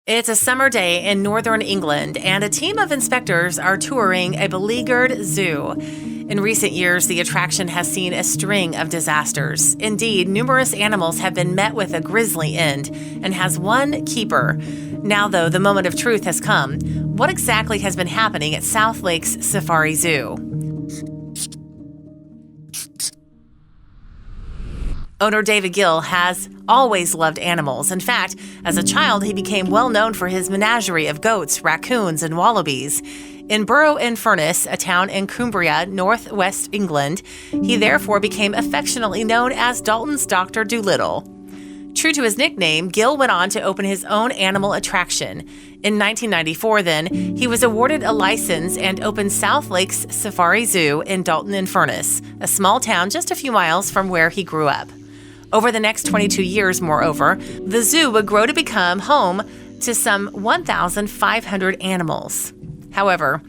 It's a summer day in northern England, and a team of inspectors are touring a beleaguered zoo. In recent years, the attraction has seen a string of disasters. Indeed, numerous animals have been met with a grisly end and has one keeper. Now, though, the moment of truth has come. What exactly has been happening at South Lakes Safari Zoo? Owner David Gill has always loved animals. In fact, as a child, he became well known for his menagerie of goats, raccoons, and wallabies. In Barrow-in-Furness, a town in Cumbria, northwest England, he therefore became affectionately known as Dalton's Dr. Doolittle. True to his nickname, Gill went on to open his own animal attraction. In 1994, then, he was awarded a license and opened South Lakes Safari Zoo in Dalton-in-Furness, a small town just a few miles from where he grew up. Over the next 22 years, moreover, the zoo would grow to become home to some 1,500 animals. However,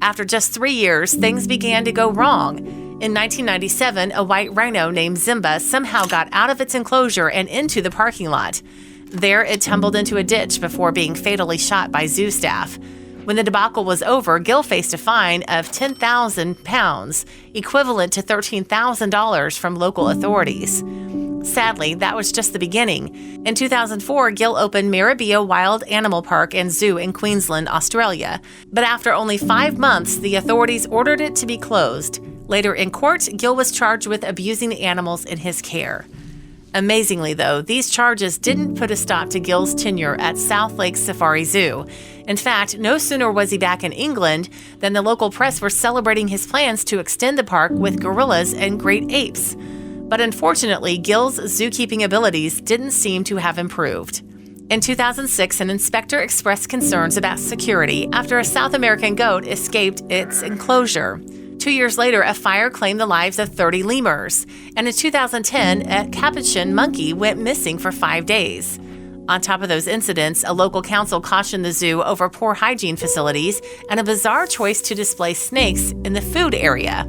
after just 3 years, things began to go wrong. In 1997, a white rhino named Zimba somehow got out of its enclosure and into the parking lot. There, it tumbled into a ditch before being fatally shot by zoo staff. When the debacle was over, Gill faced a fine of £10,000, equivalent to $13,000 from local authorities. Sadly, that was just the beginning. In 2004, Gill opened Menagerie Wild Animal Park and Zoo in Queensland, Australia. But after only 5 months, the authorities ordered it to be closed. Later in court, Gill was charged with abusing the animals in his care. Amazingly, though, these charges didn't put a stop to Gill's tenure at South Lakes Safari Zoo. In fact, no sooner was he back in England than the local press were celebrating his plans to extend the park with gorillas and great apes. But unfortunately, Gill's zookeeping abilities didn't seem to have improved. In 2006, an inspector expressed concerns about security after a South American goat escaped its enclosure. 2 years later, a fire claimed the lives of 30 lemurs. And in 2010, a capuchin monkey went missing for 5 days. On top of those incidents, a local council cautioned the zoo over poor hygiene facilities and a bizarre choice to display snakes in the food area.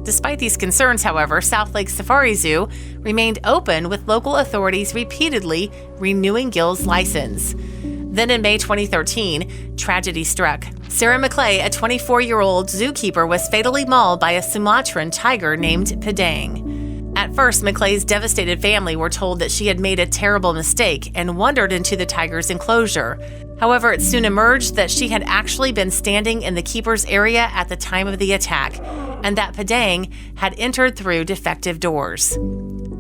Despite these concerns, however, South Lakes Safari Zoo remained open, with local authorities repeatedly renewing Gill's license. Then in May 2013, tragedy struck. Sarah McClay, a 24-year-old zookeeper, was fatally mauled by a Sumatran tiger named Padang. At first, McClay's devastated family were told that she had made a terrible mistake and wandered into the tiger's enclosure. However, it soon emerged that she had actually been standing in the keeper's area at the time of the attack, and that Padang had entered through defective doors.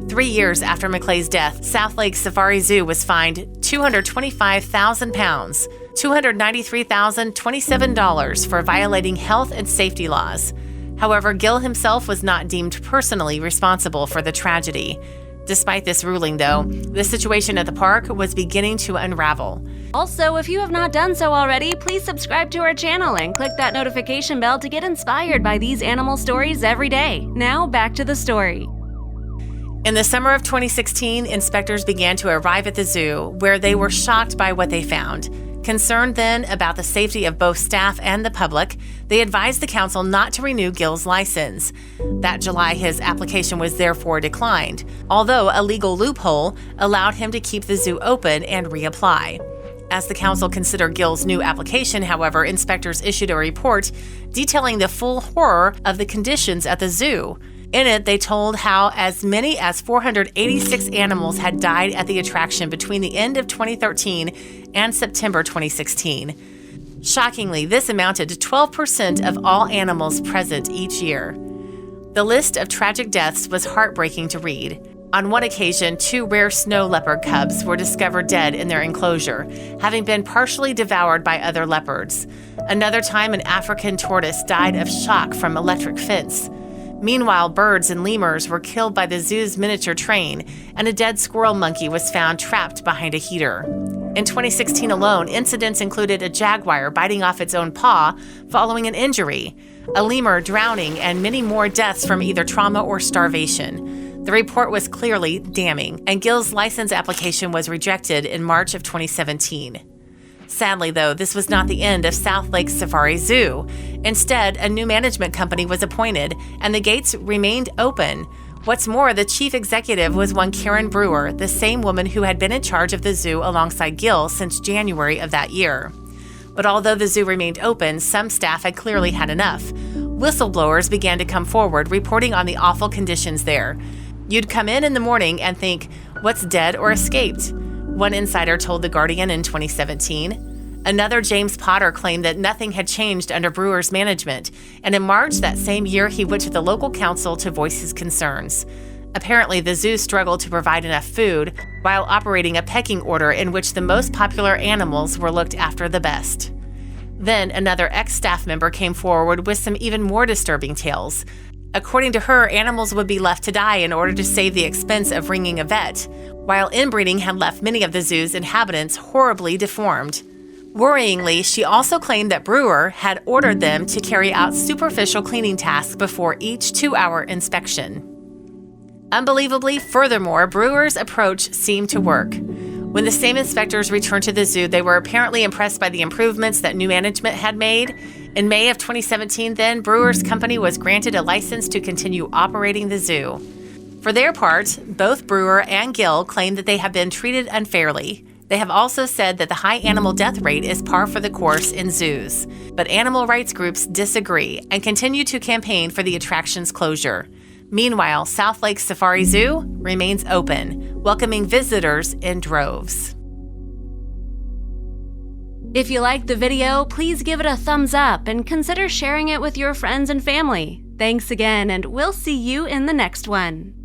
3 years after McClay's death, South Lakes Safari Zoo was fined £225,000, $293,027 for violating health and safety laws. However, Gill himself was not deemed personally responsible for the tragedy. Despite this ruling, though, the situation at the park was beginning to unravel. Also, if you have not done so already, please subscribe to our channel and click that notification bell to get inspired by these animal stories every day. Now, back to the story. In the summer of 2016, inspectors began to arrive at the zoo, where they were shocked by what they found. Concerned then about the safety of both staff and the public, they advised the council not to renew Gill's license. That July, his application was therefore declined, although a legal loophole allowed him to keep the zoo open and reapply. As the council considered Gill's new application, however, inspectors issued a report detailing the full horror of the conditions at the zoo. In it, they told how as many as 486 animals had died at the attraction between the end of 2013 and September 2016. Shockingly, this amounted to 12% of all animals present each year. The list of tragic deaths was heartbreaking to read. On one occasion, 2 rare snow leopard cubs were discovered dead in their enclosure, having been partially devoured by other leopards. Another time, an African tortoise died of shock from electric fence. Meanwhile, birds and lemurs were killed by the zoo's miniature train, and a dead squirrel monkey was found trapped behind a heater. In 2016 alone, incidents included a jaguar biting off its own paw following an injury, a lemur drowning, and many more deaths from either trauma or starvation. The report was clearly damning, and Gill's license application was rejected in March of 2017. Sadly, though, this was not the end of South Lakes Safari Zoo. Instead, a new management company was appointed, and the gates remained open. What's more, the chief executive was one Karen Brewer, the same woman who had been in charge of the zoo alongside Gill since January of that year. But although the zoo remained open, some staff had clearly had enough. Whistleblowers began to come forward, reporting on the awful conditions there. You'd come in the morning and think, what's dead or escaped? One insider told The Guardian in 2017. Another, James Potter, claimed that nothing had changed under Brewer's management, and in March that same year he went to the local council to voice his concerns. Apparently, the zoo struggled to provide enough food while operating a pecking order in which the most popular animals were looked after the best. Then another ex-staff member came forward with some even more disturbing tales. According to her, animals would be left to die in order to save the expense of ringing a vet, while inbreeding had left many of the zoo's inhabitants horribly deformed. Worryingly, she also claimed that Brewer had ordered them to carry out superficial cleaning tasks before each 2-hour inspection. Unbelievably, furthermore, Brewer's approach seemed to work. When the same inspectors returned to the zoo, they were apparently impressed by the improvements that new management had made. In May of 2017, then, Brewer's company was granted a license to continue operating the zoo. For their part, both Brewer and Gill claim that they have been treated unfairly. They have also said that the high animal death rate is par for the course in zoos. But animal rights groups disagree and continue to campaign for the attraction's closure. Meanwhile, South Lake Safari Zoo remains open, welcoming visitors in droves. If you liked the video, please give it a thumbs up and consider sharing it with your friends and family. Thanks again, and we'll see you in the next one.